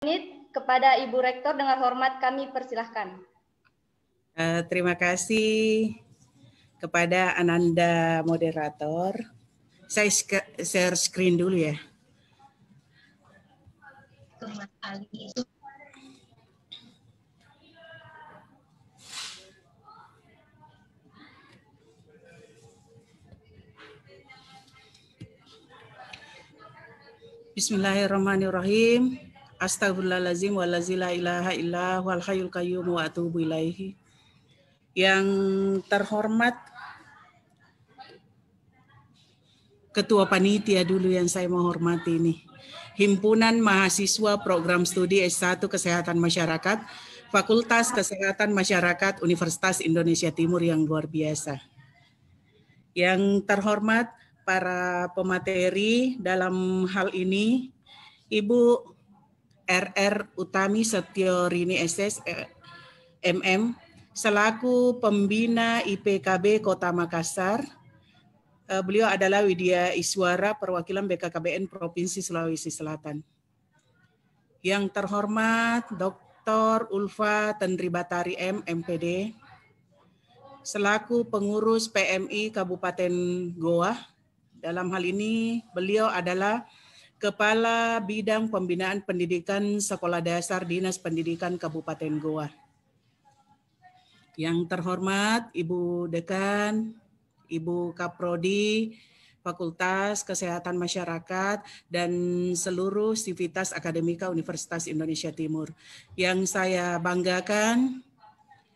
menit kepada Ibu Rektor, dengan hormat kami persilahkan. Terima kasih kepada Ananda moderator. Saya share screen dulu ya. Bismillahirrahmanirrahim. Astagfirullahaladzim walazila ilaha illa wal hayyul qayyum wa atubu ilaihi. Yang terhormat Ketua Panitia dulu yang saya menghormati ini. Himpunan Mahasiswa Program Studi S1 Kesehatan Masyarakat, Fakultas Kesehatan Masyarakat Universitas Indonesia Timur yang luar biasa. Yang terhormat para pemateri dalam hal ini, Ibu RR Utami Setiorini SS MM, selaku Pembina IPKB Kota Makassar. Beliau adalah Widya Iswara, perwakilan BKKBN Provinsi Sulawesi Selatan. Yang terhormat Dr. Ulfa Tendribatari M, MPD, selaku pengurus PMI Kabupaten Goa. Dalam hal ini beliau adalah Kepala Bidang Pembinaan Pendidikan Sekolah Dasar Dinas Pendidikan Kabupaten Goa. Yang terhormat Ibu Dekan, Ibu Kaprodi, Fakultas Kesehatan Masyarakat, dan seluruh sivitas akademika Universitas Indonesia Timur. Yang saya banggakan,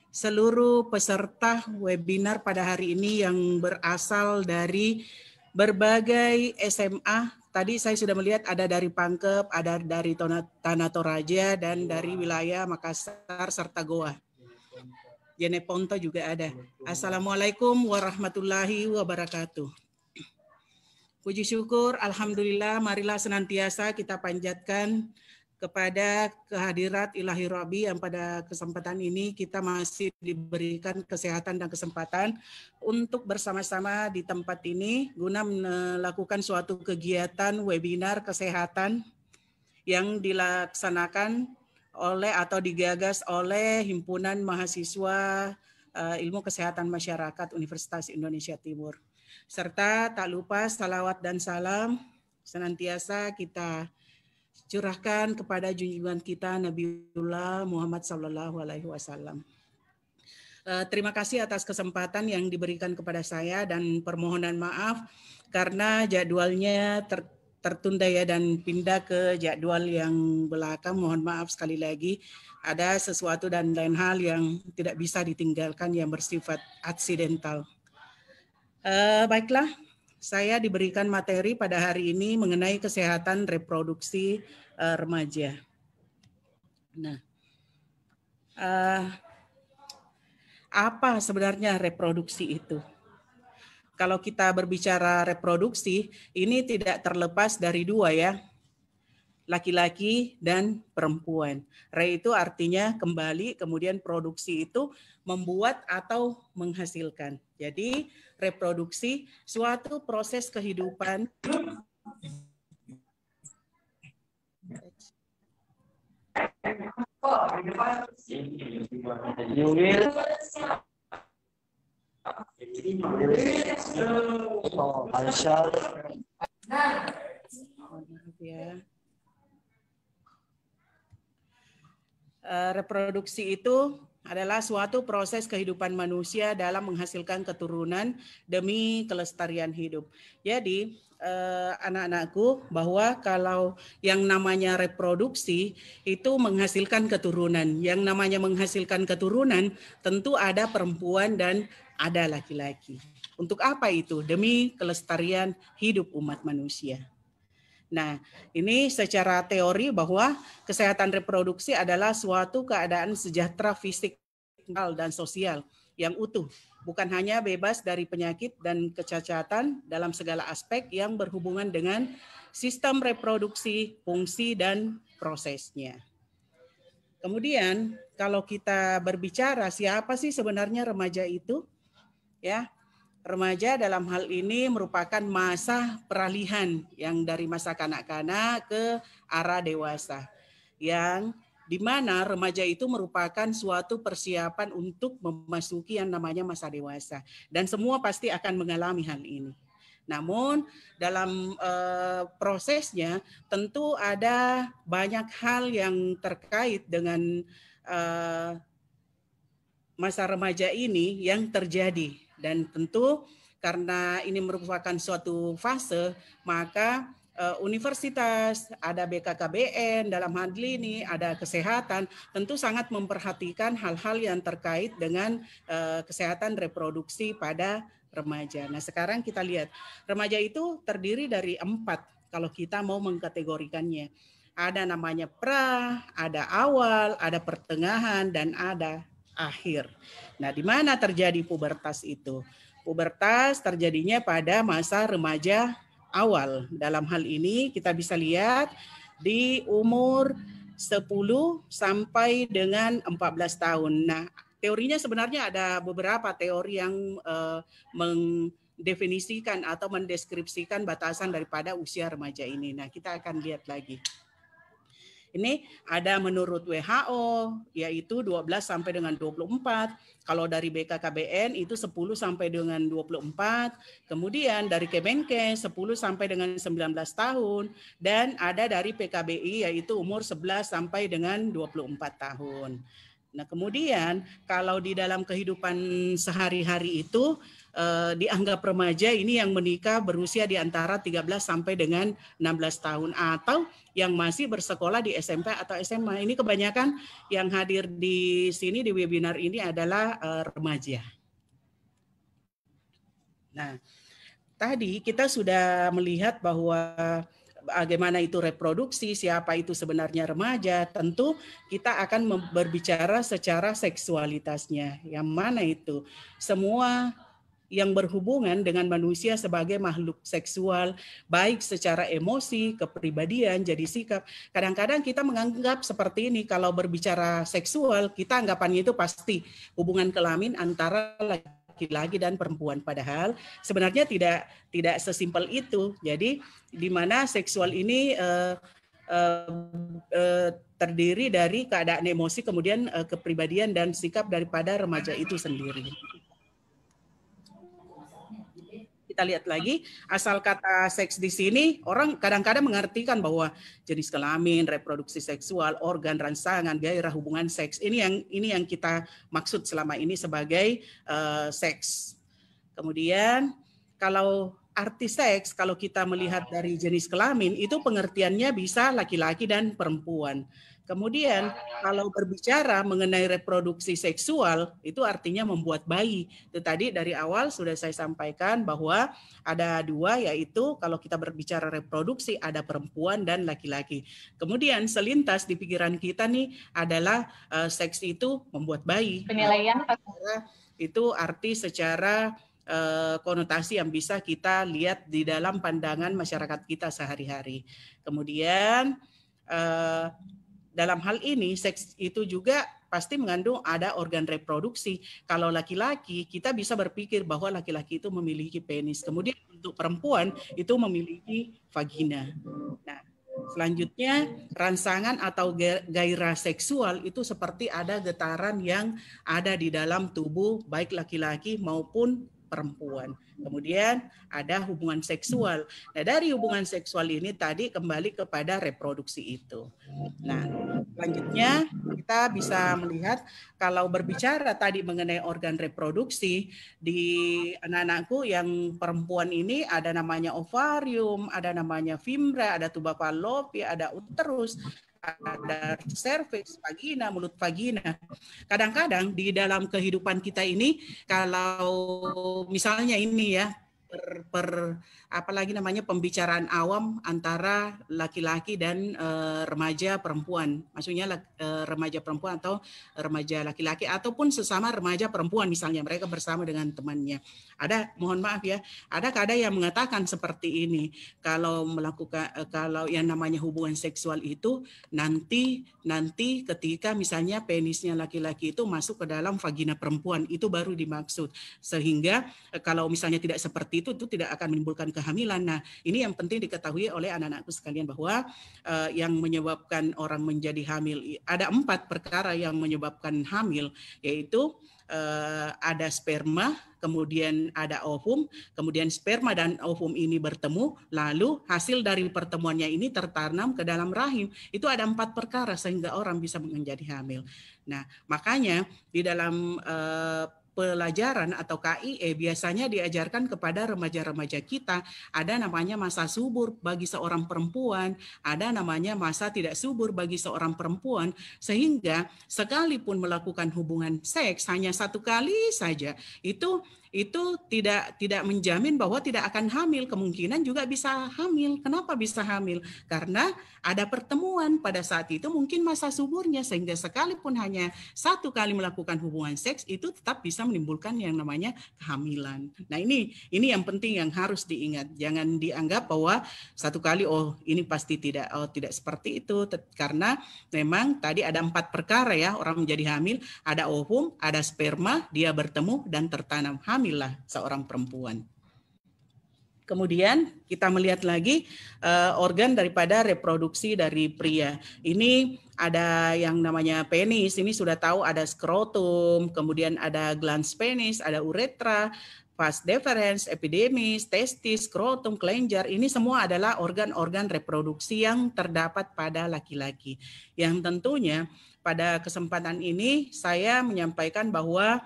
seluruh peserta webinar pada hari ini yang berasal dari berbagai SMA. Tadi saya sudah melihat ada dari Pangkep, ada dari Tanah Toraja, dan dari wilayah Makassar serta Goa. Jeneponto juga ada. Assalamualaikum warahmatullahi wabarakatuh. Puji syukur, alhamdulillah, marilah senantiasa kita panjatkan kepada kehadirat Ilahi Rabbi yang pada kesempatan ini kita masih diberikan kesehatan dan kesempatan untuk bersama-sama di tempat ini guna melakukan suatu kegiatan webinar kesehatan yang dilaksanakan oleh atau digagas oleh Himpunan Mahasiswa Ilmu Kesehatan Masyarakat Universitas Indonesia Timur. Serta tak lupa salawat dan salam senantiasa kita curahkan kepada junjungan kita Nabiullah Muhammad SAW. Terima kasih atas kesempatan yang diberikan kepada saya dan permohonan maaf karena jadwalnya tertunda ya dan pindah ke jadwal yang belakang. Mohon maaf sekali lagi, ada sesuatu dan lain hal yang tidak bisa ditinggalkan yang bersifat aksidental. Baiklah, saya diberikan materi pada hari ini mengenai kesehatan reproduksi remaja. Nah, apa sebenarnya reproduksi itu? Kalau kita berbicara reproduksi, ini tidak terlepas dari dua ya, laki-laki dan perempuan. Re itu artinya kembali, kemudian produksi itu membuat atau menghasilkan. Jadi reproduksi suatu proses kehidupan reproduksi itu adalah suatu proses kehidupan manusia dalam menghasilkan keturunan demi kelestarian hidup. Jadi anak-anakku, bahwa kalau yang namanya reproduksi itu menghasilkan keturunan. Yang namanya menghasilkan keturunan tentu ada perempuan dan ada laki-laki. Untuk apa itu? Demi kelestarian hidup umat manusia. Nah, ini secara teori bahwa kesehatan reproduksi adalah suatu keadaan sejahtera fisik, mental, dan sosial yang utuh, bukan hanya bebas dari penyakit dan kecacatan dalam segala aspek yang berhubungan dengan sistem reproduksi, fungsi, dan prosesnya. Kemudian, kalau kita berbicara siapa sih sebenarnya remaja itu? Ya, remaja dalam hal ini merupakan masa peralihan yang dari masa kanak-kanak ke arah dewasa. yang di mana remaja itu merupakan suatu persiapan untuk memasuki yang namanya masa dewasa. Dan semua pasti akan mengalami hal ini. Namun dalam prosesnya tentu ada banyak hal yang terkait dengan masa remaja ini yang terjadi. Dan tentu karena ini merupakan suatu fase, maka universitas, ada BKKBN, dalam hal ini ada kesehatan, tentu sangat memperhatikan hal-hal yang terkait dengan kesehatan reproduksi pada remaja. Nah, sekarang kita lihat, remaja itu terdiri dari 4 kalau kita mau mengkategorikannya. Ada namanya pra, ada awal, ada pertengahan, dan ada akhir. Nah, di mana terjadi pubertas itu? Pubertas terjadinya pada masa remaja awal. Dalam hal ini kita bisa lihat di umur 10 sampai dengan 14 tahun. Nah, teorinya sebenarnya ada beberapa teori yang mendefinisikan atau mendeskripsikan batasan daripada usia remaja ini. Nah, kita akan lihat lagi. Ini ada menurut WHO yaitu 12 sampai dengan 24. Kalau dari BKKBN itu 10 sampai dengan 24. Kemudian dari Kemenkes 10 sampai dengan 19 tahun. Dan ada dari PKBI yaitu umur 11 sampai dengan 24 tahun. Nah, kemudian kalau di dalam kehidupan sehari-hari itu dianggap remaja ini yang menikah berusia di antara 13 sampai dengan 16 tahun atau yang masih bersekolah di SMP atau SMA. Ini kebanyakan yang hadir di sini di webinar ini adalah remaja. Nah, tadi kita sudah melihat bahwa bagaimana itu reproduksi, siapa itu sebenarnya remaja, tentu kita akan berbicara secara seksualitasnya. Yang mana itu? Semua yang berhubungan dengan manusia sebagai makhluk seksual, baik secara emosi, kepribadian, jadi sikap. Kadang-kadang kita menganggap seperti ini, kalau berbicara seksual, kita anggapannya itu pasti hubungan kelamin antara laki-laki dan perempuan. Padahal sebenarnya tidak sesimpel itu. Jadi di mana seksual ini terdiri dari keadaan emosi, kemudian kepribadian dan sikap daripada remaja itu sendiri. Kita lihat lagi, asal kata seks di sini, orang kadang-kadang mengartikan bahwa jenis kelamin, reproduksi seksual, organ rangsangan, gairah hubungan seks. Ini yang kita maksud selama ini sebagai seks. Kemudian kalau arti seks, kalau kita melihat dari jenis kelamin, itu pengertiannya bisa laki-laki dan perempuan. Kemudian kalau berbicara mengenai reproduksi seksual, itu artinya membuat bayi. Itu tadi dari awal sudah saya sampaikan bahwa ada 2, yaitu kalau kita berbicara reproduksi ada perempuan dan laki-laki. Kemudian selintas di pikiran kita nih adalah seks itu membuat bayi. Penilaian itu arti secara konotasi yang bisa kita lihat di dalam pandangan masyarakat kita sehari-hari. Kemudian dalam hal ini seks itu juga pasti mengandung ada organ reproduksi. Kalau laki-laki kita bisa berpikir bahwa laki-laki itu memiliki penis. Kemudian untuk perempuan itu memiliki vagina. Nah, selanjutnya rangsangan atau gairah seksual itu seperti ada getaran yang ada di dalam tubuh baik laki-laki maupun perempuan. Kemudian ada hubungan seksual. Nah, dari hubungan seksual ini tadi kembali kepada reproduksi itu. Nah, selanjutnya kita bisa melihat kalau berbicara tadi mengenai organ reproduksi di anak-anakku yang perempuan ini ada namanya ovarium, ada namanya fimra, ada tuba falopia, ada uterus, ada serviks, vagina, mulut vagina. Kadang-kadang di dalam kehidupan kita ini, kalau misalnya ini ya, apalagi namanya pembicaraan awam antara laki-laki dan remaja perempuan, maksudnya remaja perempuan atau remaja laki-laki ataupun sesama remaja perempuan, misalnya mereka bersama dengan temannya. Ada, mohon maaf ya, ada yang mengatakan seperti ini, kalau yang namanya hubungan seksual itu nanti ketika misalnya penisnya laki-laki itu masuk ke dalam vagina perempuan, itu baru dimaksud. Sehingga kalau misalnya tidak seperti seperti itu tidak akan menimbulkan kehamilan. Nah, ini yang penting diketahui oleh anak-anakku sekalian bahwa yang menyebabkan orang menjadi hamil, ada 4 perkara yang menyebabkan hamil, yaitu ada sperma, kemudian ada ovum, kemudian sperma dan ovum ini bertemu, lalu hasil dari pertemuannya ini tertanam ke dalam rahim. Itu ada 4 perkara sehingga orang bisa menjadi hamil. Nah, makanya di dalam pelajaran atau KIE biasanya diajarkan kepada remaja-remaja kita, ada namanya masa subur bagi seorang perempuan, ada namanya masa tidak subur bagi seorang perempuan, sehingga sekalipun melakukan hubungan seks hanya 1 kali saja, itu tidak menjamin bahwa tidak akan hamil, kemungkinan juga bisa hamil. Kenapa bisa hamil? Karena ada pertemuan pada saat itu mungkin masa suburnya, sehingga sekalipun hanya 1 kali melakukan hubungan seks itu tetap bisa menimbulkan yang namanya kehamilan. Nah, ini yang penting yang harus diingat. Jangan dianggap bahwa 1 kali ini pasti tidak seperti itu, karena memang tadi ada 4 perkara ya orang menjadi hamil, ada ovum, ada sperma, dia bertemu dan tertanam, hamillah seorang perempuan. Kemudian kita melihat lagi organ daripada reproduksi dari pria. Ini ada yang namanya penis, ini sudah tahu ada skrotum, kemudian ada glans penis, ada uretra, vas deferens, epidemis, testis, skrotum, kelenjar. Ini semua adalah organ-organ reproduksi yang terdapat pada laki-laki. Yang tentunya pada kesempatan ini saya menyampaikan bahwa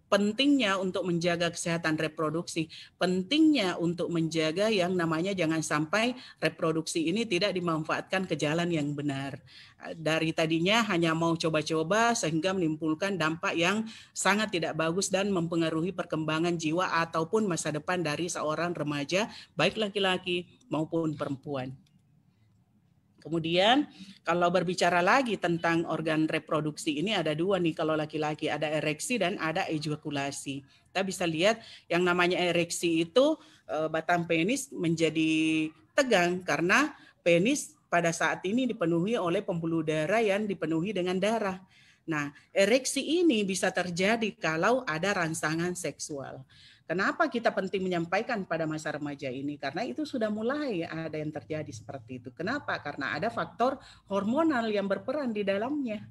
pentingnya untuk menjaga kesehatan reproduksi, pentingnya untuk menjaga yang namanya jangan sampai reproduksi ini tidak dimanfaatkan ke jalan yang benar. Dari tadinya hanya mau coba-coba sehingga menimbulkan dampak yang sangat tidak bagus dan mempengaruhi perkembangan jiwa ataupun masa depan dari seorang remaja, baik laki-laki maupun perempuan. Kemudian kalau berbicara lagi tentang organ reproduksi ini ada 2 nih kalau laki-laki, ada ereksi dan ada ejakulasi. Kita bisa lihat yang namanya ereksi itu batang penis menjadi tegang karena penis pada saat ini dipenuhi oleh pembuluh darah yang dipenuhi dengan darah. Nah, ereksi ini bisa terjadi kalau ada rangsangan seksual. Kenapa kita penting menyampaikan pada masa remaja ini? Karena itu sudah mulai ada yang terjadi seperti itu. Kenapa? Karena ada faktor hormonal yang berperan di dalamnya.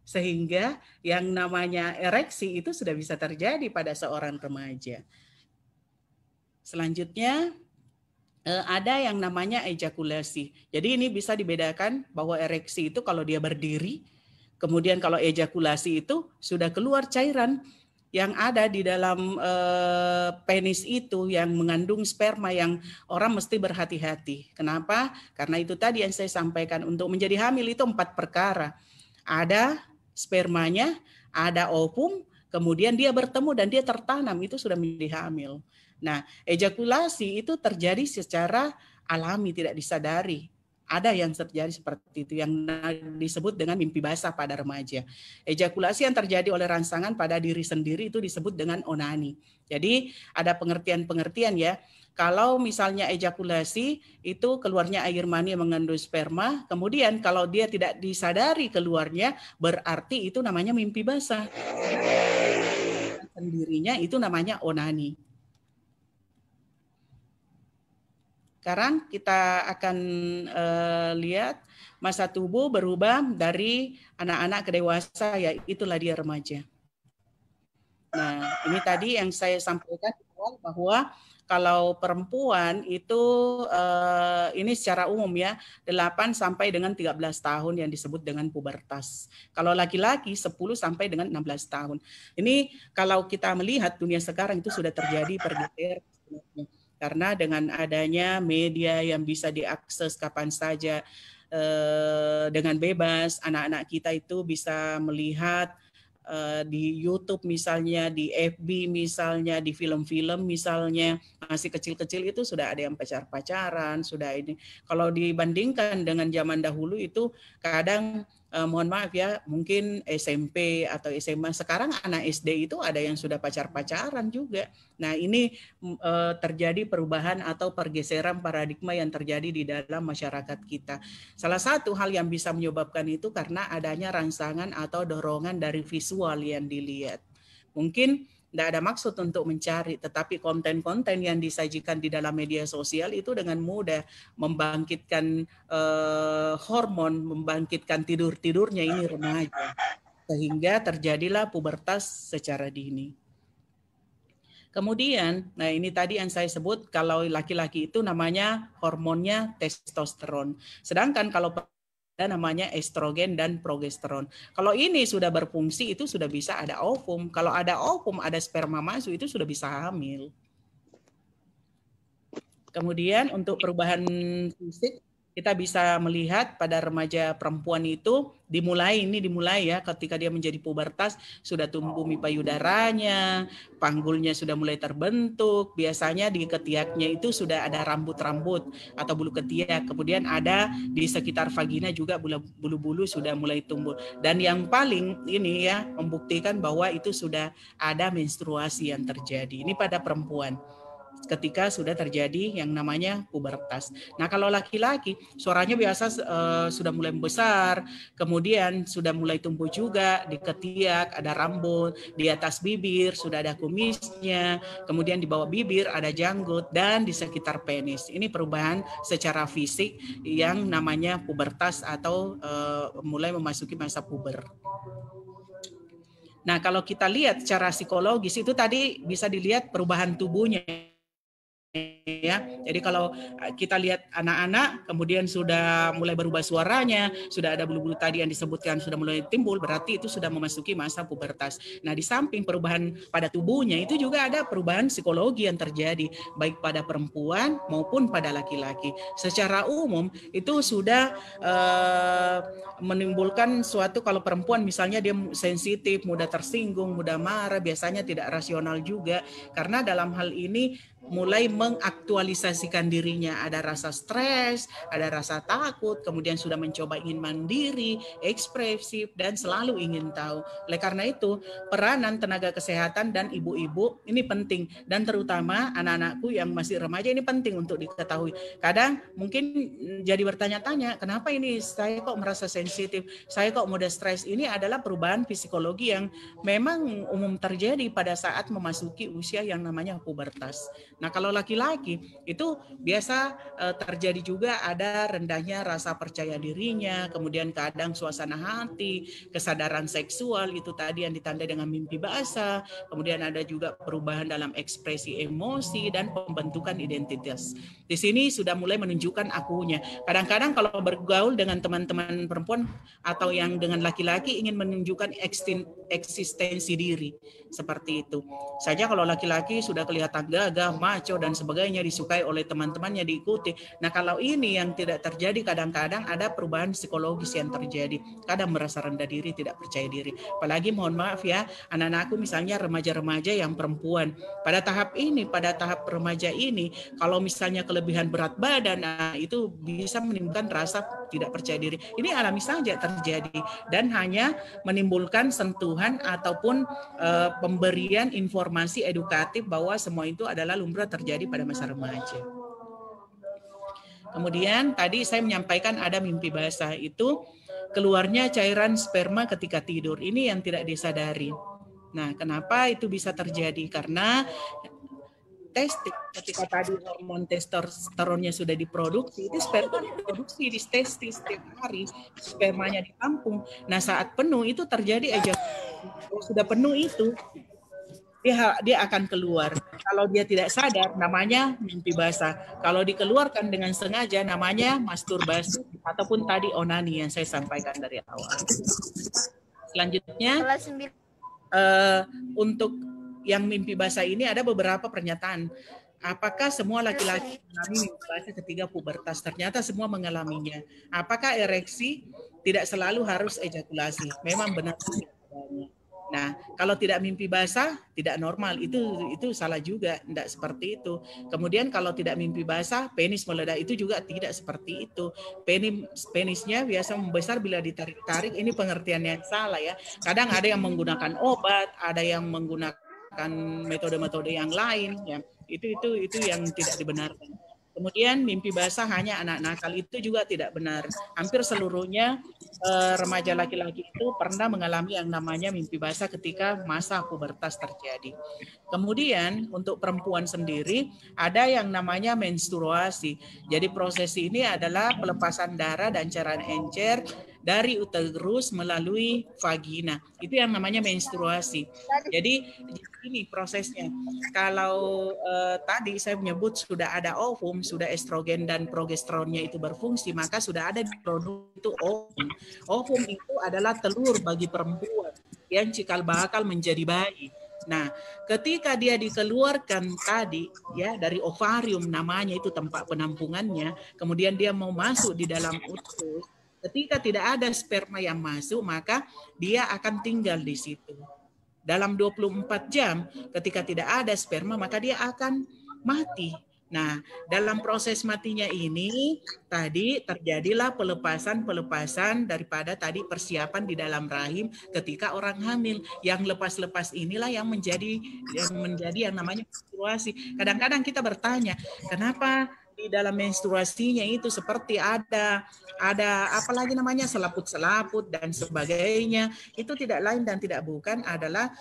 Sehingga yang namanya ereksi itu sudah bisa terjadi pada seorang remaja. Selanjutnya ada yang namanya ejakulasi. Jadi ini bisa dibedakan bahwa ereksi itu kalau dia berdiri, kemudian kalau ejakulasi itu sudah keluar cairan yang ada di dalam penis itu yang mengandung sperma yang orang mesti berhati-hati. Kenapa? Karena itu tadi yang saya sampaikan, untuk menjadi hamil itu 4 perkara. Ada spermanya, ada ovum, kemudian dia bertemu dan dia tertanam, itu sudah menjadi hamil. Nah, ejakulasi itu terjadi secara alami, tidak disadari. Ada yang terjadi seperti itu, yang disebut dengan mimpi basah pada remaja. Ejakulasi yang terjadi oleh rangsangan pada diri sendiri itu disebut dengan onani. Jadi ada pengertian-pengertian ya. Kalau misalnya ejakulasi itu keluarnya air mani yang mengandung sperma, kemudian kalau dia tidak disadari keluarnya, berarti itu namanya mimpi basah. Sendirinya itu namanya onani. Sekarang kita akan lihat masa tubuh berubah dari anak-anak ke dewasa, ya itulah dia remaja. Nah, ini tadi yang saya sampaikan bahwa kalau perempuan itu ini secara umum ya 8 sampai dengan 13 tahun yang disebut dengan pubertas. Kalau laki-laki 10 sampai dengan 16 tahun. Ini kalau kita melihat dunia sekarang itu sudah terjadi pergeseran. Karena dengan adanya media yang bisa diakses kapan saja dengan bebas, anak-anak kita itu bisa melihat di YouTube misalnya, di FB misalnya, di film-film misalnya, masih kecil-kecil itu sudah ada yang pacaran, sudah ini. Kalau dibandingkan dengan zaman dahulu itu kadang mohon maaf ya, mungkin SMP atau SMA, sekarang anak SD itu ada yang sudah pacaran juga. Nah, ini terjadi perubahan atau pergeseran paradigma yang terjadi di dalam masyarakat kita. Salah satu hal yang bisa menyebabkan itu karena adanya rangsangan atau dorongan dari visual yang dilihat. Mungkin Tidak ada maksud untuk mencari, tetapi konten-konten yang disajikan di dalam media sosial itu dengan mudah membangkitkan hormon, membangkitkan tidur-tidurnya ini remaja. Sehingga terjadilah pubertas secara dini. Kemudian, nah ini tadi yang saya sebut, kalau laki-laki itu namanya hormonnya testosteron. Sedangkan kalau ada namanya estrogen dan progesteron. Kalau ini sudah berfungsi, itu sudah bisa ada ovum. Kalau ada ovum, ada sperma masuk, itu sudah bisa hamil. Kemudian untuk perubahan fisik, kita bisa melihat pada remaja perempuan itu dimulai ya ketika dia menjadi pubertas, sudah tumbuh mi payudaranya, panggulnya sudah mulai terbentuk, biasanya di ketiaknya itu sudah ada rambut-rambut atau bulu ketiak, kemudian ada di sekitar vagina juga bulu-bulu sudah mulai tumbuh, dan yang paling ini ya membuktikan bahwa itu sudah ada menstruasi yang terjadi. Ini pada perempuan ketika sudah terjadi yang namanya pubertas. Nah, kalau laki-laki suaranya biasa sudah mulai membesar, kemudian sudah mulai tumbuh juga di ketiak, ada rambut, di atas bibir sudah ada kumisnya, kemudian di bawah bibir ada janggut, dan di sekitar penis. Ini perubahan secara fisik yang namanya pubertas atau mulai memasuki masa puber. Nah, kalau kita lihat secara psikologis itu tadi bisa dilihat perubahan tubuhnya. Ya, jadi kalau kita lihat anak-anak kemudian sudah mulai berubah suaranya, sudah ada bulu-bulu tadi yang disebutkan sudah mulai timbul, berarti itu sudah memasuki masa pubertas. Nah, di samping perubahan pada tubuhnya itu juga ada perubahan psikologi yang terjadi baik pada perempuan maupun pada laki-laki. Secara umum itu sudah menimbulkan suatu, kalau perempuan misalnya dia sensitif, mudah tersinggung, mudah marah, biasanya tidak rasional juga, karena dalam hal ini mulai mengaktualisasikan dirinya, ada rasa stres, ada rasa takut, kemudian sudah mencoba ingin mandiri, ekspresif, dan selalu ingin tahu. Oleh karena itu, peranan tenaga kesehatan dan ibu-ibu ini penting, dan terutama anak-anakku yang masih remaja ini penting untuk diketahui. Kadang mungkin jadi bertanya-tanya, kenapa ini saya kok merasa sensitif, saya kok mudah stres? Ini adalah perubahan psikologi yang memang umum terjadi pada saat memasuki usia yang namanya pubertas. Nah, kalau laki-laki itu biasa terjadi juga ada rendahnya rasa percaya dirinya, kemudian kadang suasana hati, kesadaran seksual itu tadi yang ditandai dengan mimpi basah, kemudian ada juga perubahan dalam ekspresi emosi dan pembentukan identitas. Di sini sudah mulai menunjukkan akunya. Kadang-kadang kalau bergaul dengan teman-teman perempuan atau yang dengan laki-laki ingin menunjukkan eksistensi diri, seperti itu. Saja kalau laki-laki sudah kelihatan gagah, maco dan sebagainya, disukai oleh teman-temannya, diikuti. Nah, kalau ini yang tidak terjadi, kadang-kadang ada perubahan psikologis yang terjadi. Kadang merasa rendah diri, tidak percaya diri. Apalagi mohon maaf ya, anak-anakku misalnya remaja-remaja yang perempuan. Pada tahap remaja ini, kalau misalnya kelebihan berat badan, nah, itu bisa menimbulkan rasa tidak percaya diri. Ini alami saja terjadi dan hanya menimbulkan sentuhan ataupun pemberian informasi edukatif bahwa semua itu adalah lumrah terjadi pada masa remaja. Kemudian tadi saya menyampaikan ada mimpi basah, itu keluarnya cairan sperma ketika tidur. Ini yang tidak disadari. Nah, kenapa itu bisa terjadi? Karena testis, ketika tadi hormon testosteronnya sudah diproduksi, itu sperma diproduksi di testis setiap hari, spermanya ditampung. Nah, saat penuh itu terjadi ejakulasi. Kalau sudah penuh itu dia akan keluar. Kalau dia tidak sadar, namanya mimpi basah. Kalau dikeluarkan dengan sengaja, namanya masturbasi ataupun tadi onani yang saya sampaikan dari awal. Selanjutnya, untuk yang mimpi basah ini ada beberapa pernyataan. Apakah semua laki-laki mengalami mimpi basah ketika pubertas? Ternyata semua mengalaminya. Apakah ereksi? Tidak selalu harus ejakulasi. Memang benar. Nah, kalau tidak mimpi basah, tidak normal. Itu salah juga, tidak seperti itu. Kemudian kalau tidak mimpi basah, penis meledak, itu juga tidak seperti itu. Penisnya biasa membesar bila ditarik-tarik, ini pengertian yang salah ya. Kadang ada yang menggunakan obat, ada yang menggunakan metode-metode yang lain ya. Itu yang tidak dibenarkan. Kemudian mimpi basah hanya anak nakal, itu juga tidak benar. Hampir seluruhnya remaja laki-laki itu pernah mengalami yang namanya mimpi basah ketika masa pubertas terjadi. Kemudian untuk perempuan sendiri ada yang namanya menstruasi. Jadi proses ini adalah pelepasan darah dan cairan encer dari uterus melalui vagina. Itu yang namanya menstruasi. Jadi ini prosesnya. Kalau tadi saya menyebut sudah ada ovum, sudah estrogen dan progesteronnya itu berfungsi, maka sudah ada produk itu ovum. Ovum itu adalah telur bagi perempuan yang cikal bakal menjadi bayi. Nah, ketika dia dikeluarkan tadi ya dari ovarium, namanya itu tempat penampungannya, kemudian dia mau masuk di dalam uterus, ketika tidak ada sperma yang masuk, maka dia akan tinggal di situ. Dalam 24 jam, ketika tidak ada sperma, maka dia akan mati. Nah, dalam proses matinya ini, tadi terjadilah pelepasan daripada tadi persiapan di dalam rahim ketika orang hamil. Yang lepas-lepas inilah yang menjadi yang namanya menstruasi. Kadang-kadang kita bertanya, kenapa di dalam menstruasinya itu seperti ada apalagi namanya selaput-selaput dan sebagainya. Itu tidak lain dan tidak bukan adalah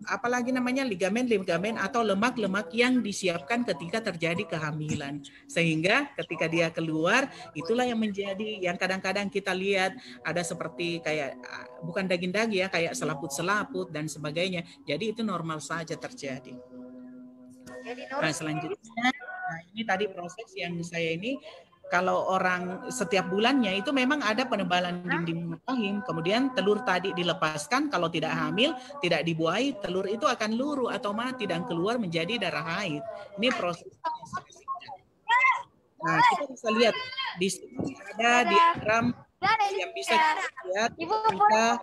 apalagi namanya ligamen atau lemak-lemak yang disiapkan ketika terjadi kehamilan. Sehingga ketika dia keluar, itulah yang menjadi yang kadang-kadang kita lihat ada seperti kayak bukan daging-daging ya, kayak selaput-selaput dan sebagainya. Jadi itu normal saja terjadi. Nah, selanjutnya, nah ini tadi proses yang saya ini, kalau orang setiap bulannya itu memang ada penebalan dinding rahim, kemudian telur tadi dilepaskan, kalau tidak hamil, tidak dibuahi, telur itu akan luruh atau mati dan keluar menjadi darah haid. Ini prosesnya. Nah, kita bisa lihat di sini ada diagram yang bisa kita lihat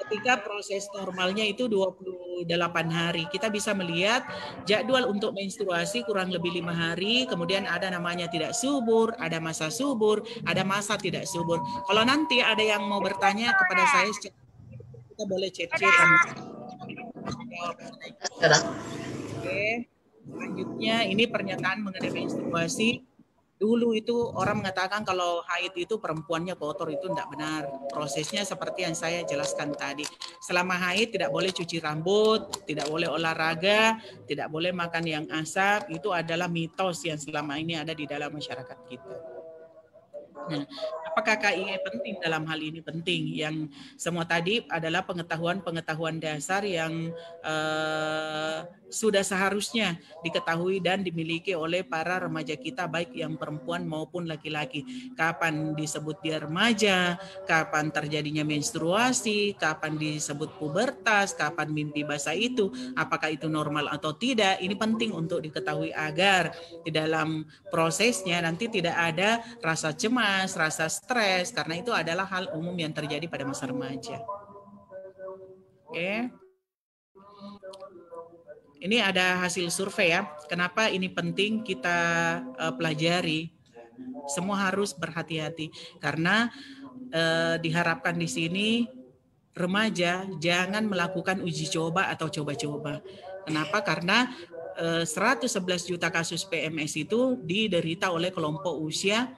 ketika proses normalnya itu 28 hari. Kita bisa melihat jadwal untuk menstruasi kurang lebih 5 hari, kemudian ada namanya tidak subur, ada masa subur, ada masa tidak subur. Kalau nanti ada yang mau bertanya kepada saya, kita boleh chat-chatan. Oke, selanjutnya ini pernyataan mengenai menstruasi. Dulu itu orang mengatakan kalau haid itu perempuannya kotor, itu tidak benar. Prosesnya seperti yang saya jelaskan tadi. Selama haid tidak boleh cuci rambut, tidak boleh olahraga, tidak boleh makan yang asap. Itu adalah mitos yang selama ini ada di dalam masyarakat kita. Nah, apakah KIE penting dalam hal ini? Penting. Yang semua tadi adalah pengetahuan dasar yang sudah seharusnya diketahui dan dimiliki oleh para remaja kita, baik yang perempuan maupun laki-laki. Kapan disebut dia remaja, kapan terjadinya menstruasi, kapan disebut pubertas, kapan mimpi basah itu, apakah itu normal atau tidak, ini penting untuk diketahui agar di dalam prosesnya nanti tidak ada rasa cemas, rasa stres, karena itu adalah hal umum yang terjadi pada masa remaja. Oke. Ini ada hasil survei ya. Kenapa ini penting kita pelajari? Semua harus berhati-hati karena diharapkan di sini remaja jangan melakukan uji coba atau coba-coba. Kenapa? Karena 111 juta kasus PMS itu diderita oleh kelompok usia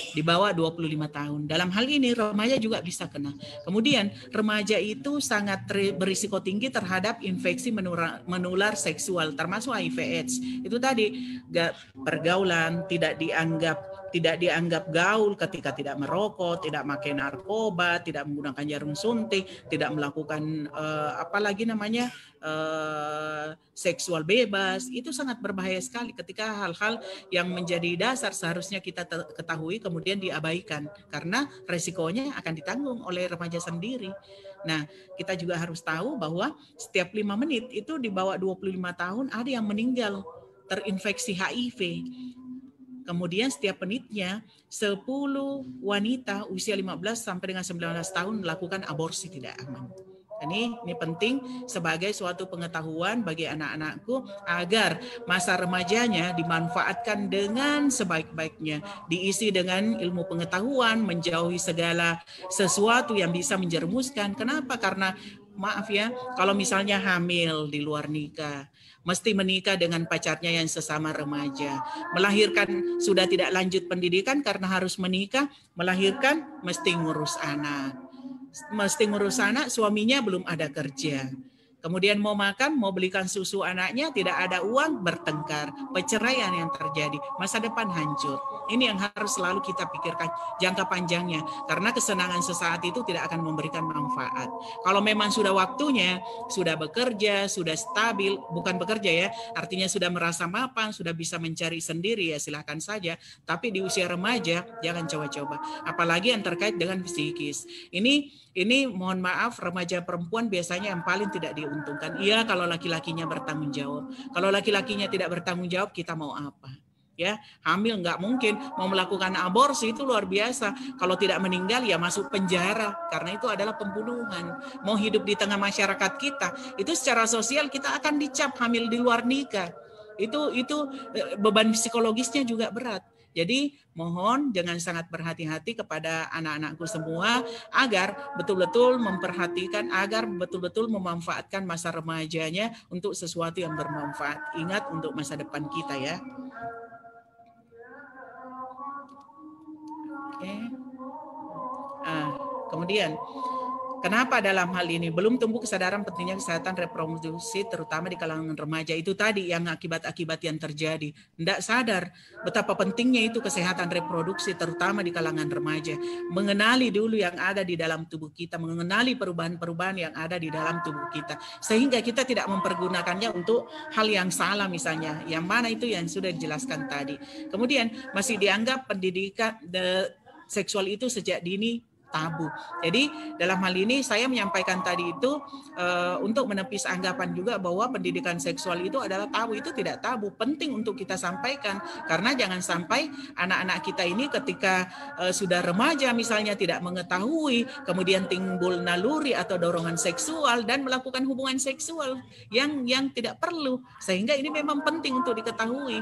di bawah 25 tahun. Dalam hal ini remaja juga bisa kena. Kemudian remaja itu sangat berisiko tinggi terhadap infeksi menular seksual termasuk HIV/AIDS. Itu tadi pergaulan tidak dianggap gaul ketika tidak merokok, tidak pakai narkoba, tidak menggunakan jarum suntik, tidak melakukan apalagi namanya seksual bebas. Itu sangat berbahaya sekali ketika hal-hal yang menjadi dasar seharusnya kita ketahui kemudian diabaikan karena resikonya akan ditanggung oleh remaja sendiri. Nah, kita juga harus tahu bahwa setiap 5 menit itu di bawah 25 tahun ada yang meninggal terinfeksi HIV. Kemudian setiap menitnya 10 wanita usia 15 sampai dengan 19 tahun melakukan aborsi tidak aman. Dan Ini penting sebagai suatu pengetahuan bagi anak-anakku agar masa remajanya dimanfaatkan dengan sebaik-baiknya, diisi dengan ilmu pengetahuan, menjauhi segala sesuatu yang bisa menjerumuskan. Kenapa? Karena maaf ya, kalau misalnya hamil di luar nikah, mesti menikah dengan pacarnya yang sesama remaja. Melahirkan sudah tidak lanjut pendidikan karena harus menikah, melahirkan mesti ngurus anak. Mesti ngurus anak, suaminya belum ada kerja. Kemudian mau makan, mau belikan susu anaknya, tidak ada uang, bertengkar. Perceraian yang terjadi, masa depan hancur. Ini yang harus selalu kita pikirkan jangka panjangnya. Karena kesenangan sesaat itu tidak akan memberikan manfaat. Kalau memang sudah waktunya, sudah bekerja, sudah stabil, bukan bekerja ya, artinya sudah merasa mapan, sudah bisa mencari sendiri ya silahkan saja. Tapi di usia remaja, jangan coba-coba. Apalagi yang terkait dengan psikis. Ini mohon maaf, remaja perempuan biasanya yang paling tidak diuntungkan. Iya, kalau laki-lakinya bertanggung jawab. Kalau laki-lakinya tidak bertanggung jawab, kita mau apa? Ya, hamil nggak mungkin, mau melakukan aborsi itu luar biasa. Kalau tidak meninggal ya masuk penjara, karena itu adalah pembunuhan. Mau hidup di tengah masyarakat kita, itu secara sosial kita akan dicap hamil di luar nikah. Itu beban psikologisnya juga berat. Jadi mohon jangan sangat berhati-hati kepada anak-anakku semua agar betul-betul memperhatikan, agar betul-betul memanfaatkan masa remajanya untuk sesuatu yang bermanfaat. Ingat untuk masa depan kita ya. Oke. Kemudian kenapa dalam hal ini belum tumbuh kesadaran pentingnya kesehatan reproduksi terutama di kalangan remaja? Itu tadi yang akibat-akibat yang terjadi. Tidak sadar betapa pentingnya itu kesehatan reproduksi terutama di kalangan remaja. Mengenali dulu yang ada di dalam tubuh kita, mengenali perubahan-perubahan yang ada di dalam tubuh kita. Sehingga kita tidak mempergunakannya untuk hal yang salah misalnya. Yang mana itu yang sudah dijelaskan tadi. Kemudian masih dianggap pendidikan seksual itu sejak dini tabu. Jadi dalam hal ini saya menyampaikan tadi itu untuk menepis anggapan juga bahwa pendidikan seksual itu adalah tabu. Itu tidak tabu, penting untuk kita sampaikan karena jangan sampai anak-anak kita ini ketika sudah remaja misalnya tidak mengetahui, kemudian timbul naluri atau dorongan seksual dan melakukan hubungan seksual yang tidak perlu. Sehingga ini memang penting untuk diketahui.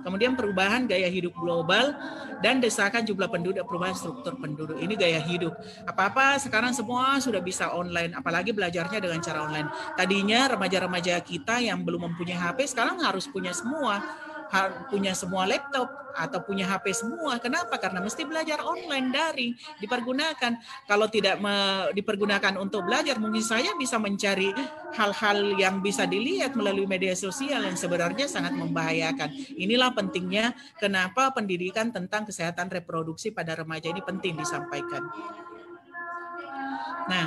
Kemudian perubahan gaya hidup global dan desakan jumlah penduduk, perubahan struktur penduduk. Ini gaya hidup. Apa-apa sekarang semua sudah bisa online, apalagi belajarnya dengan cara online. Tadinya remaja-remaja kita yang belum mempunyai HP sekarang harus punya semua laptop atau punya HP semua. Kenapa? Karena mesti belajar online, daring, dipergunakan. Kalau tidak dipergunakan untuk belajar, mungkin saya bisa mencari hal-hal yang bisa dilihat melalui media sosial yang sebenarnya sangat membahayakan. Inilah pentingnya kenapa pendidikan tentang kesehatan reproduksi pada remaja ini penting disampaikan. Nah,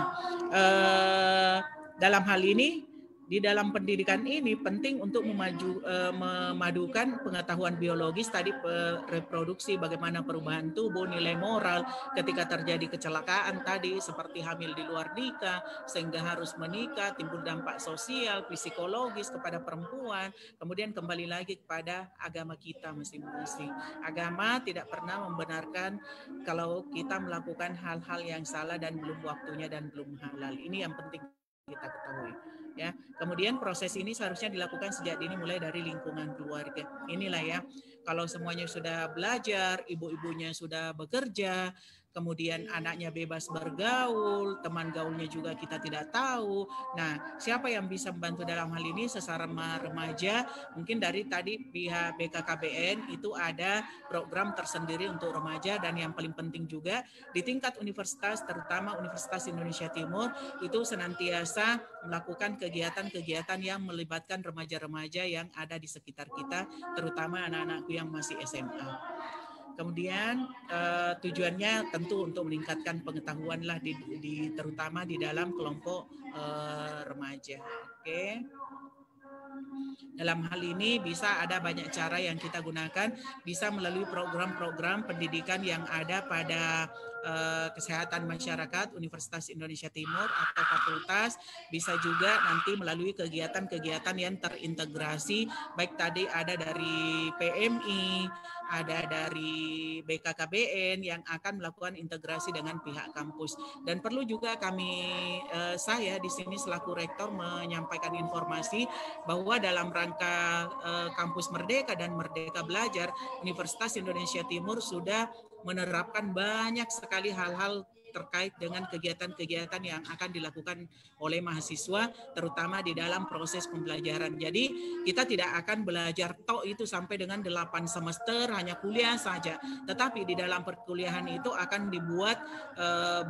dalam hal ini, di dalam pendidikan ini penting untuk memadukan pengetahuan biologis tadi reproduksi, bagaimana perubahan tubuh, nilai moral ketika terjadi kecelakaan tadi seperti hamil di luar nikah sehingga harus menikah, timbul dampak sosial, psikologis kepada perempuan, kemudian kembali lagi kepada agama kita masing-masing. Agama tidak pernah membenarkan kalau kita melakukan hal-hal yang salah dan belum waktunya dan belum halal. Ini yang penting kita ketahui. Ya, kemudian proses ini seharusnya dilakukan sejak dini mulai dari lingkungan keluarga. Inilah ya, kalau semuanya sudah belajar, ibu-ibunya sudah bekerja, kemudian anaknya bebas bergaul, teman gaulnya juga kita tidak tahu. Nah, siapa yang bisa membantu dalam hal ini? Sesama remaja, mungkin dari tadi pihak BKKBN itu ada program tersendiri untuk remaja, dan yang paling penting juga di tingkat universitas, terutama Universitas Indonesia Timur, itu senantiasa melakukan kegiatan-kegiatan yang melibatkan remaja-remaja yang ada di sekitar kita, terutama anak-anakku yang masih SMA. Kemudian tujuannya tentu untuk meningkatkan pengetahuan lah terutama di dalam kelompok remaja. Oke. Dalam hal ini bisa ada banyak cara yang kita gunakan, bisa melalui program-program pendidikan yang ada pada Kesehatan Masyarakat Universitas Indonesia Timur atau fakultas, bisa juga nanti melalui kegiatan-kegiatan yang terintegrasi, baik tadi ada dari PMI, ada dari BKKBN yang akan melakukan integrasi dengan pihak kampus. Dan perlu juga saya di sini selaku rektor menyampaikan informasi bahwa dalam rangka Kampus Merdeka dan Merdeka Belajar, Universitas Indonesia Timur sudah menerapkan banyak sekali hal-hal terkait dengan kegiatan-kegiatan yang akan dilakukan oleh mahasiswa, terutama di dalam proses pembelajaran. Jadi kita tidak akan belajar tok itu sampai dengan 8 semester hanya kuliah saja, tetapi di dalam perkuliahan itu akan dibuat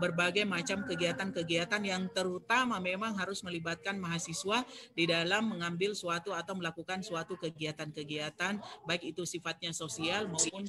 berbagai macam kegiatan-kegiatan yang terutama memang harus melibatkan mahasiswa di dalam mengambil suatu atau melakukan suatu kegiatan-kegiatan, baik itu sifatnya sosial maupun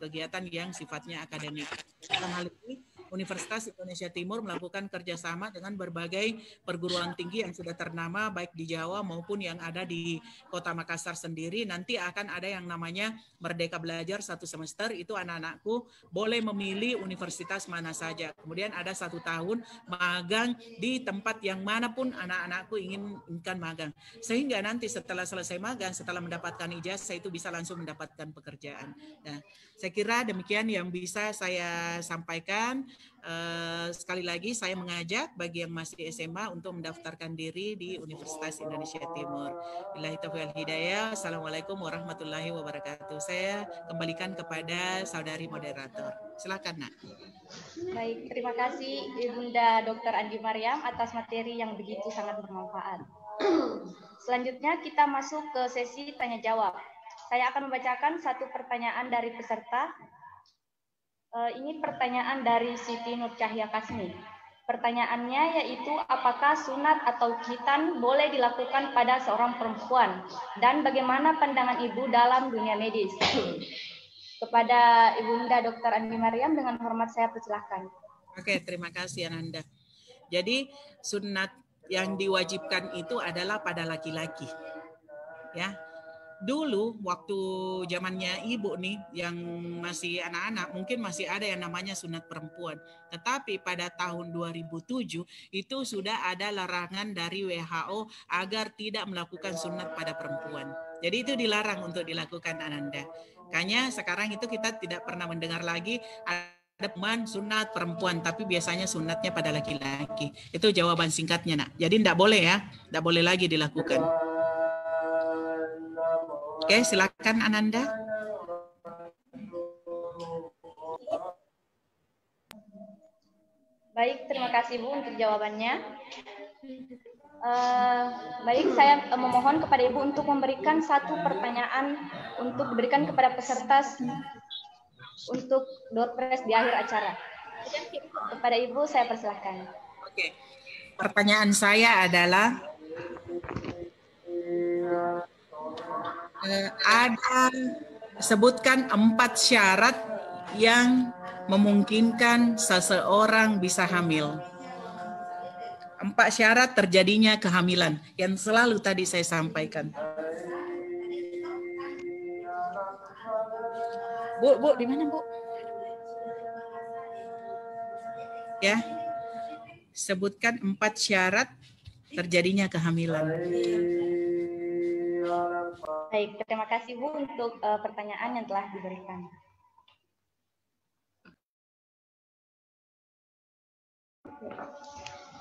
kegiatan yang sifatnya akademik. Dalam hal ini Universitas Indonesia Timur melakukan kerjasama dengan berbagai perguruan tinggi yang sudah ternama baik di Jawa maupun yang ada di Kota Makassar sendiri. Nanti akan ada yang namanya Merdeka Belajar 1 semester, itu anak-anakku boleh memilih universitas mana saja. Kemudian ada 1 tahun magang di tempat yang manapun anak-anakku inginkan magang. Sehingga nanti setelah selesai magang, setelah mendapatkan ijazah itu bisa langsung mendapatkan pekerjaan. Nah, saya kira demikian yang bisa saya sampaikan. Sekali lagi saya mengajak bagi yang masih SMA untuk mendaftarkan diri di Universitas Indonesia Timur. Billahi taufiq wal hidayah. Assalamualaikum warahmatullahi wabarakatuh. Saya kembalikan kepada saudari moderator. Silakan, Nak. Baik, terima kasih Ibunda Dr. Andi Mariam atas materi yang begitu sangat bermanfaat. Selanjutnya kita masuk ke sesi tanya jawab. Saya akan membacakan satu pertanyaan dari peserta. Ini pertanyaan dari Siti Nur Cahya Kasmi. Pertanyaannya yaitu apakah sunat atau khitan boleh dilakukan pada seorang perempuan dan bagaimana pandangan ibu dalam dunia medis? Kepada Ibunda Dr. Andi Mariam dengan hormat saya persilahkan. Oke, terima kasih Ananda. Jadi sunat yang diwajibkan itu adalah pada laki-laki. Ya. Dulu waktu zamannya ibu nih yang masih anak-anak mungkin masih ada yang namanya sunat perempuan. Tetapi pada tahun 2007 itu sudah ada larangan dari WHO agar tidak melakukan sunat pada perempuan. Jadi itu dilarang untuk dilakukan, Ananda. Makanya sekarang itu kita tidak pernah mendengar lagi ada pemain sunat perempuan, tapi biasanya sunatnya pada laki-laki. Itu jawaban singkatnya, Nak. Jadi tidak boleh ya, tidak boleh lagi dilakukan. Oke, silakan Ananda. Baik, terima kasih Bu untuk jawabannya. Baik, saya memohon kepada Ibu untuk memberikan satu pertanyaan untuk diberikan kepada peserta untuk door prize di akhir acara. Kepada Ibu saya persilahkan. Oke, pertanyaan saya adalah ada sebutkan 4 syarat yang memungkinkan seseorang bisa hamil. 4 syarat terjadinya kehamilan yang selalu tadi saya sampaikan. Bu, di mana Bu? Ya, sebutkan 4 syarat terjadinya kehamilan. Baik, terima kasih Bu untuk pertanyaan yang telah diberikan.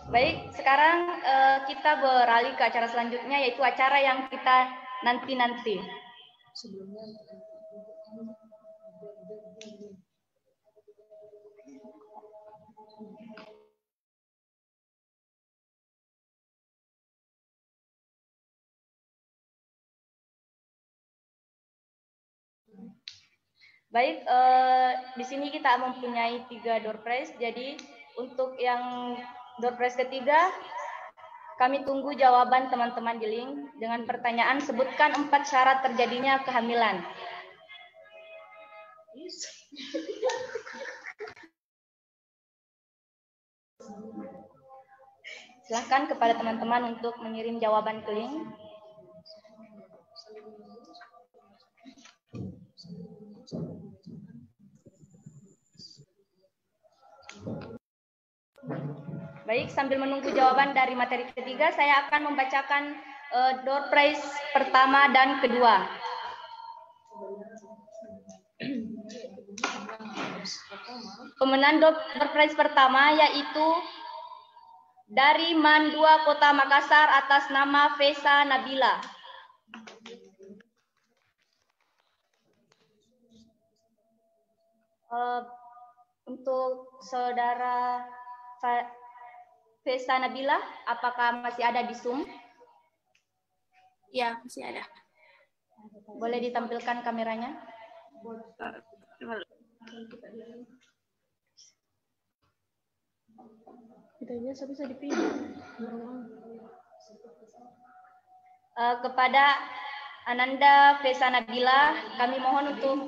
Baik, sekarang kita beralih ke acara selanjutnya, yaitu acara yang kita nanti-nanti. Baik, di sini kita mempunyai 3 door prize. Jadi untuk yang door prize ketiga, kami tunggu jawaban teman-teman di link dengan pertanyaan sebutkan 4 syarat terjadinya kehamilan. Silakan kepada teman-teman untuk mengirim jawaban ke link. Baik, sambil menunggu jawaban dari materi ketiga, saya akan membacakan door prize pertama dan kedua. Pemenang door prize pertama yaitu dari MAN 2 Kota Makassar atas nama Fesa Nabila. Untuk saudara Fesa Nabila, apakah masih ada di Zoom? Ya, masih ada. Boleh ditampilkan kameranya? Bisa dipilih. Kepada Ananda Fesa Nabila, kami mohon untuk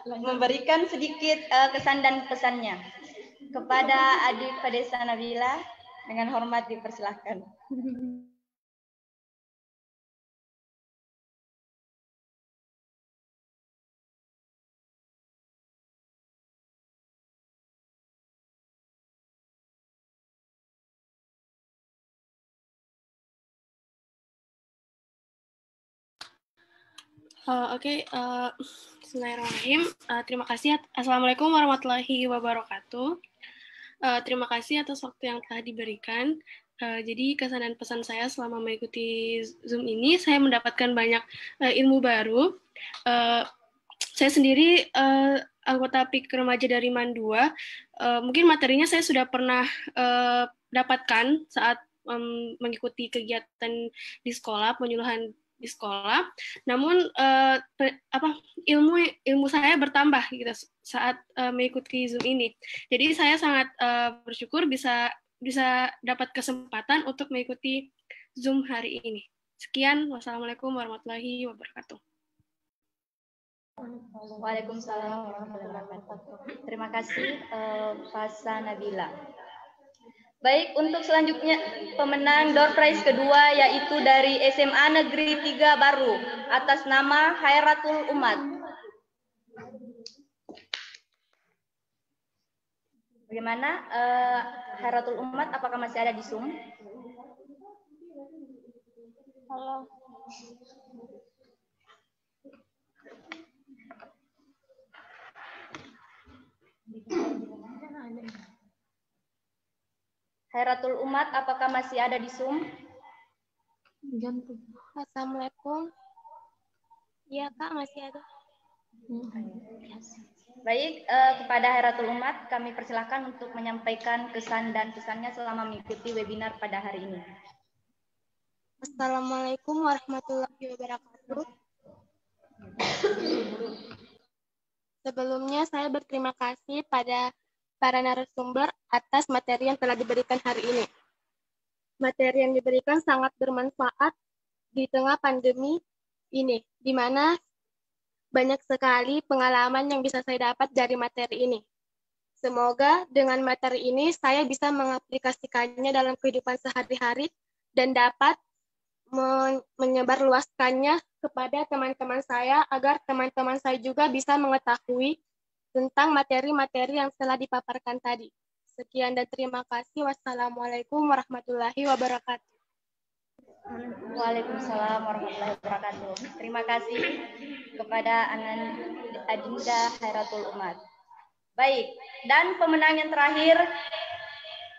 memberikan sedikit kesan dan pesannya. Kepada adik Fesa Nabila, dengan hormat dipersilahkan. Bismillahirrahmanirrahim. Terima kasih. Assalamualaikum warahmatullahi wabarakatuh. Terima kasih atas waktu yang telah diberikan. Jadi kesan dan pesan saya selama mengikuti Zoom ini, saya mendapatkan banyak ilmu baru. Saya sendiri anggota PIK remaja dari MAN 2. Mungkin materinya saya sudah pernah dapatkan saat mengikuti kegiatan di sekolah, penyuluhan di sekolah. Namun ilmu saya bertambah gitu saat mengikuti Zoom ini. Jadi saya sangat bersyukur bisa dapat kesempatan untuk mengikuti Zoom hari ini. Sekian, wassalamualaikum warahmatullahi wabarakatuh. Waalaikumsalam warahmatullahi wabarakatuh. Terima kasih Fesa Nabila. Baik, untuk selanjutnya pemenang door prize kedua yaitu dari SMA Negeri 3 Baru atas nama Khairatul Umat. Bagaimana Khairatul Umat, apakah masih ada di Zoom? Halo. Khairatul Umat, apakah masih ada di Zoom? Assalamualaikum. Iya Kak, masih ada. Baik, kepada Khairatul Umat, kami persilahkan untuk menyampaikan kesan dan pesannya selama mengikuti webinar pada hari ini. Assalamualaikum warahmatullahi wabarakatuh. Sebelumnya saya berterima kasih pada para narasumber atas materi yang telah diberikan hari ini. Materi yang diberikan sangat bermanfaat di tengah pandemi ini, di mana banyak sekali pengalaman yang bisa saya dapat dari materi ini. Semoga dengan materi ini saya bisa mengaplikasikannya dalam kehidupan sehari-hari dan dapat menyebarluaskannya kepada teman-teman saya agar teman-teman saya juga bisa mengetahui tentang materi-materi yang telah dipaparkan tadi. Sekian dan terima kasih. Wassalamualaikum warahmatullahi wabarakatuh. Waalaikumsalam warahmatullahi wabarakatuh. Terima kasih kepada Adinda Khairatul Umat. Baik, dan pemenang yang terakhir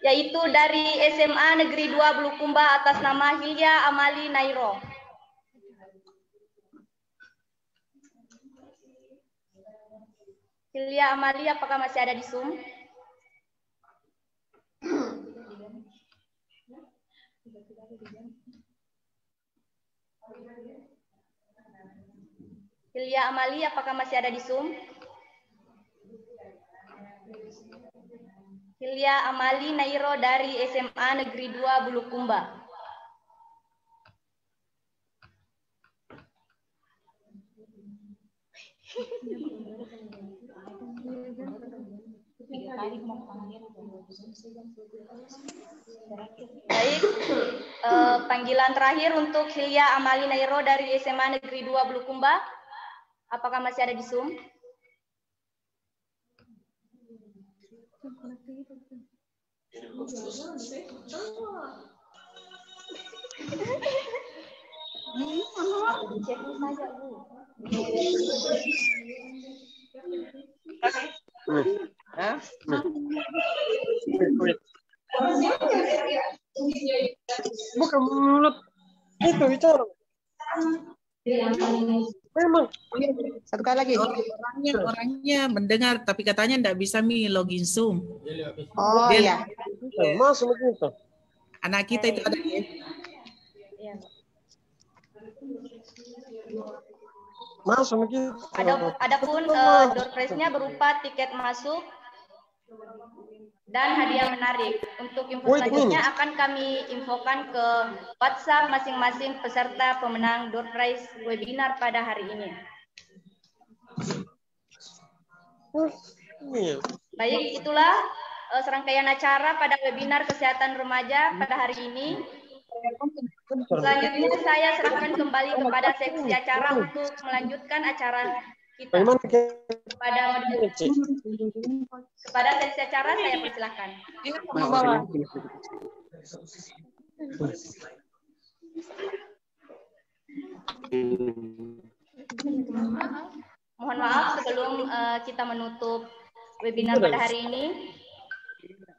yaitu dari SMA Negeri 2 Bulukumba atas nama Hilya Amali Nairo. Hilya Amali, apakah masih ada di Zoom? Hilya Amali, apakah masih ada di Zoom? Hilya Amali Nairo dari SMA Negeri 2 Bulukumba. Baik, panggilan terakhir untuk Hilya Amali Nairo dari SMA Negeri 2 Bulukumba. Apakah masih ada di Zoom? Cek saja, Bu. Bukan mulut itu bicara. Memang. Satu kali lagi. Orangnya mendengar, tapi katanya tidak bisa login Zoom. Oh iya. Masuk begitu. Anak kita itu ada ya. Iya. Masuk begitu. Adapun door prize-nya berupa tiket masuk dan hadiah menarik. Untuk info selanjutnya akan kami infokan ke WhatsApp masing-masing peserta pemenang door prize webinar pada hari ini. Baik, itulah serangkaian acara pada webinar kesehatan remaja pada hari ini. Selanjutnya saya serahkan kembali kepada seksi acara untuk melanjutkan acara kita. Kepada seksi acara saya persilahkan. Mohon maaf sebelum kita menutup webinar pada hari ini.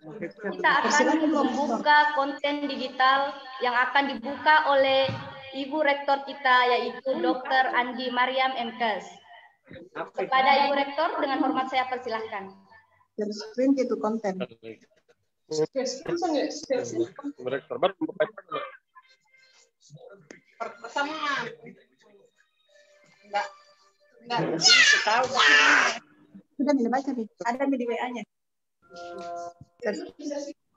Kita akan membuka konten digital yang akan dibuka oleh Ibu Rektor kita, yaitu Dr. Andi Mariam MKes. Kepada Ibu Rektor, dengan hormat saya persilahkan. Screen itu konten. Rektor baru membuka. Pertama, enggak tahu. Sudah dibaca nih, ada di WA-nya.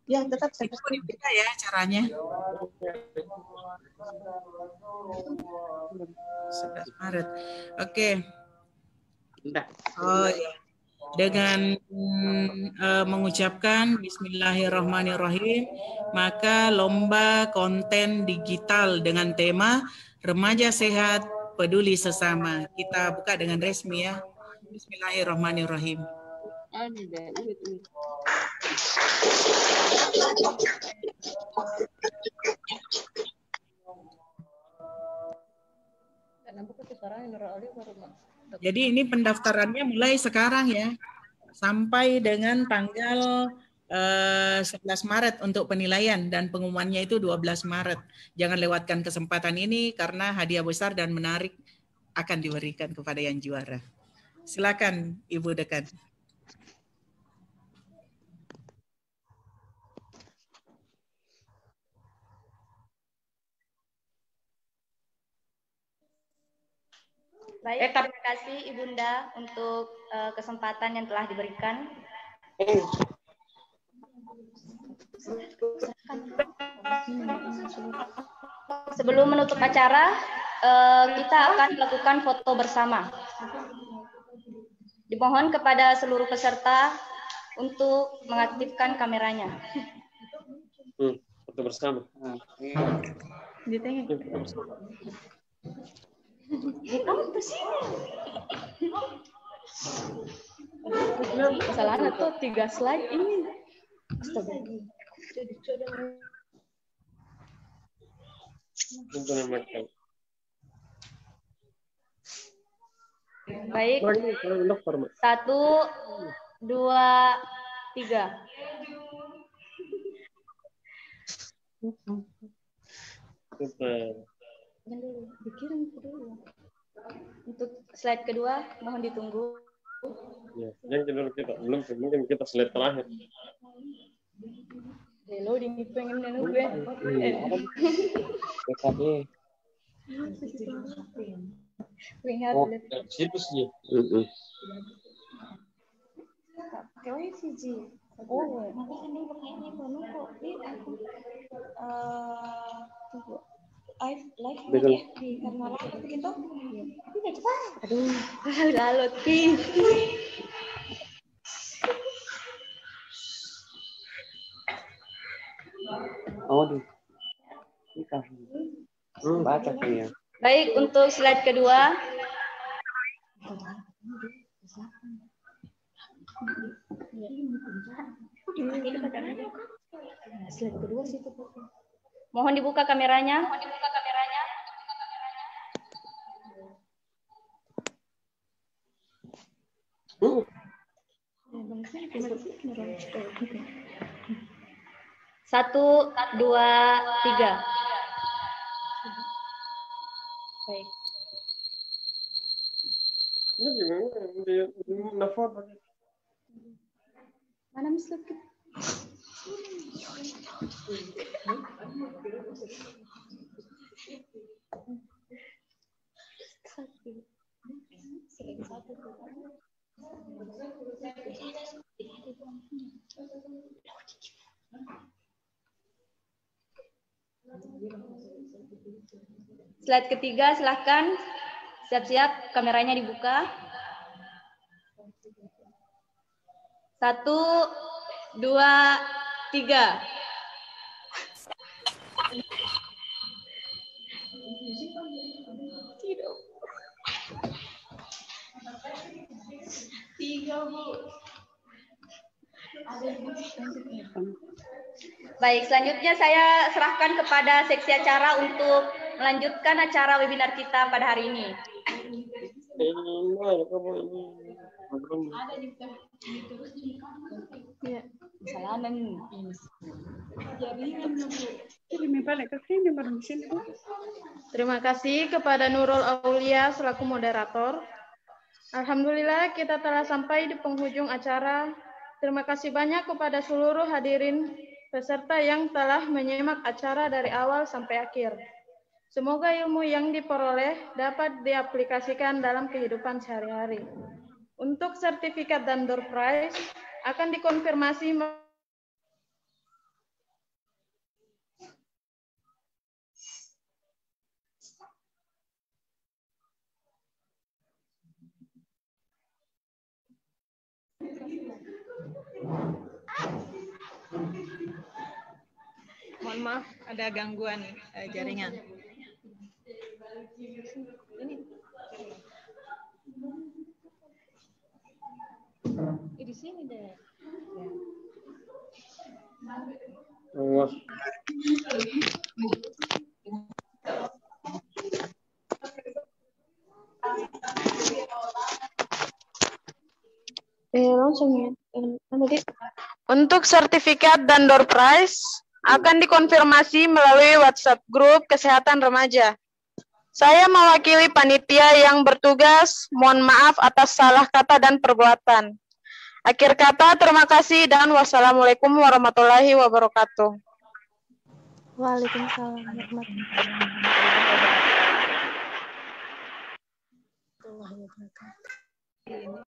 Ya, tetap saya kita ya caranya. 11 Maret. Oke. Oh ya. Dengan mengucapkan Bismillahirrahmanirrahim, maka lomba konten digital dengan tema Remaja Sehat Peduli Sesama kita buka dengan resmi ya. Bismillahirrahmanirrahim. Jadi ini pendaftarannya mulai sekarang ya, sampai dengan tanggal 11 Maret untuk penilaian dan pengumumannya itu 12 Maret. Jangan lewatkan kesempatan ini karena hadiah besar dan menarik akan diberikan kepada yang juara. Silakan Ibu Dekan. Baik, terima kasih Ibunda untuk kesempatan yang telah diberikan. Sebelum menutup acara, kita akan melakukan foto bersama. Dimohon kepada seluruh peserta untuk mengaktifkan kameranya. Foto bersama. Kamu kesini. Kesalahan tuh 3 slide ini. Astaga. Baik. 1, 2, 3. Dikirim dulu. Untuk slide kedua, mohon ditunggu. Ya, yang kedua kita belum, mungkin kita slide terakhir. Loading pengen gue. Lihat. Situs sih. Kayak Fiji. Oh, nanti kan ini pakainya baru kok. Ini aku tunggu. Live ya di karena live begitu. Tapi enggak cepat. Aduh, lalu tim. Oh, di. Baca ya. Baik, untuk slide kedua. Slide kedua situ. Mohon dibuka kameranya. Satu, dua, tiga. Baik. Ini gimana? Di nafas pakai. Mana slide kita? Slide ketiga, silahkan siap-siap kameranya dibuka. 1, 2, 3. Baik, selanjutnya saya serahkan kepada seksi acara untuk melanjutkan acara webinar kita pada hari ini. Terima kasih kepada Nurul Aulia selaku moderator. Alhamdulillah kita telah sampai di penghujung acara. Terima kasih banyak kepada seluruh hadirin peserta yang telah menyimak acara dari awal sampai akhir. Semoga ilmu yang diperoleh dapat diaplikasikan dalam kehidupan sehari-hari. Untuk sertifikat dan door prize akan dikonfirmasi Mohon maaf, ada gangguan jaringan. Di sini deh. Awas. Langsung ya. Untuk sertifikat dan door prize akan dikonfirmasi melalui WhatsApp grup kesehatan remaja. Saya mewakili panitia yang bertugas, mohon maaf atas salah kata dan perbuatan. Akhir kata, terima kasih dan wassalamualaikum warahmatullahi wabarakatuh. Waalaikumsalam warahmatullahi wabarakatuh.